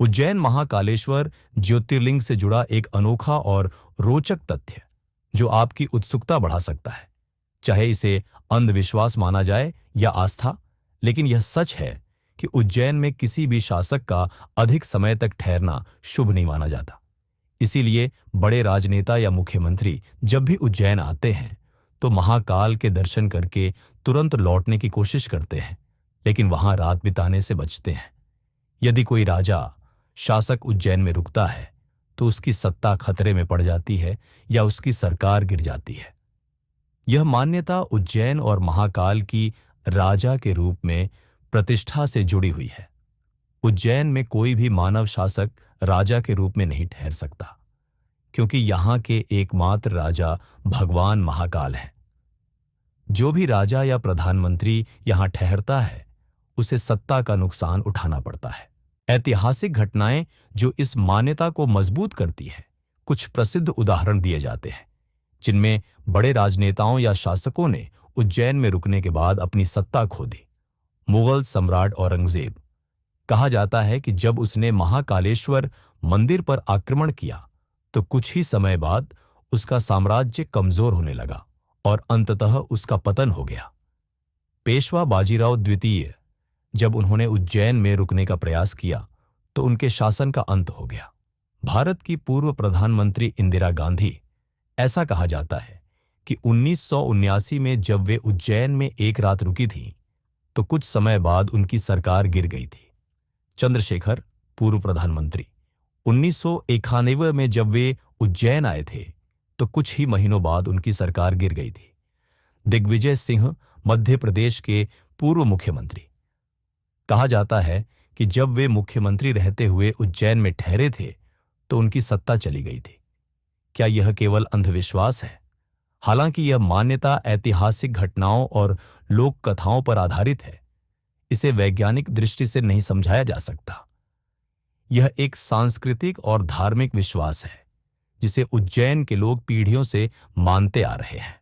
उज्जैन महाकालेश्वर ज्योतिर्लिंग से जुड़ा एक अनोखा और रोचक तथ्य जो आपकी उत्सुकता बढ़ा सकता है। चाहे इसे अंधविश्वास माना जाए या आस्था, लेकिन यह सच है कि उज्जैन में किसी भी शासक का अधिक समय तक ठहरना शुभ नहीं माना जाता। इसीलिए बड़े राजनेता या मुख्यमंत्री जब भी उज्जैन आते हैं तो महाकाल के दर्शन करके तुरंत लौटने की कोशिश करते हैं, लेकिन वहां रात बिताने से बचते हैं। यदि कोई राजा शासक उज्जैन में रुकता है तो उसकी सत्ता खतरे में पड़ जाती है या उसकी सरकार गिर जाती है। यह मान्यता उज्जैन और महाकाल की राजा के रूप में प्रतिष्ठा से जुड़ी हुई है। उज्जैन में कोई भी मानव शासक राजा के रूप में नहीं ठहर सकता, क्योंकि यहाँ के एकमात्र राजा भगवान महाकाल हैं। जो भी राजा या प्रधानमंत्री यहाँ ठहरता है उसे सत्ता का नुकसान उठाना पड़ता है। ऐतिहासिक घटनाएं जो इस मान्यता को मजबूत करती हैं, कुछ प्रसिद्ध उदाहरण दिए जाते हैं जिनमें बड़े राजनेताओं या शासकों ने उज्जैन में रुकने के बाद अपनी सत्ता खो दी। मुगल सम्राट औरंगजेब, कहा जाता है कि जब उसने महाकालेश्वर मंदिर पर आक्रमण किया तो कुछ ही समय बाद उसका साम्राज्य कमजोर होने लगा और अंततः उसका पतन हो गया। पेशवा बाजीराव द्वितीय, जब उन्होंने उज्जैन में रुकने का प्रयास किया तो उनके शासन का अंत हो गया। भारत की पूर्व प्रधानमंत्री इंदिरा गांधी, ऐसा कहा जाता है कि 1979 में जब वे उज्जैन में एक रात रुकी थी तो कुछ समय बाद उनकी सरकार गिर गई थी। चंद्रशेखर, पूर्व प्रधानमंत्री, 1991 में जब वे उज्जैन आए थे तो कुछ ही महीनों बाद उनकी सरकार गिर गई थी। दिग्विजय सिंह, मध्य प्रदेश के पूर्व मुख्यमंत्री, कहा जाता है कि जब वे मुख्यमंत्री रहते हुए उज्जैन में ठहरे थे तो उनकी सत्ता चली गई थी। क्या यह केवल अंधविश्वास है? हालांकि यह मान्यता ऐतिहासिक घटनाओं और लोक कथाओं पर आधारित है। इसे वैज्ञानिक दृष्टि से नहीं समझाया जा सकता। यह एक सांस्कृतिक और धार्मिक विश्वास है जिसे उज्जैन के लोग पीढ़ियों से मानते आ रहे हैं।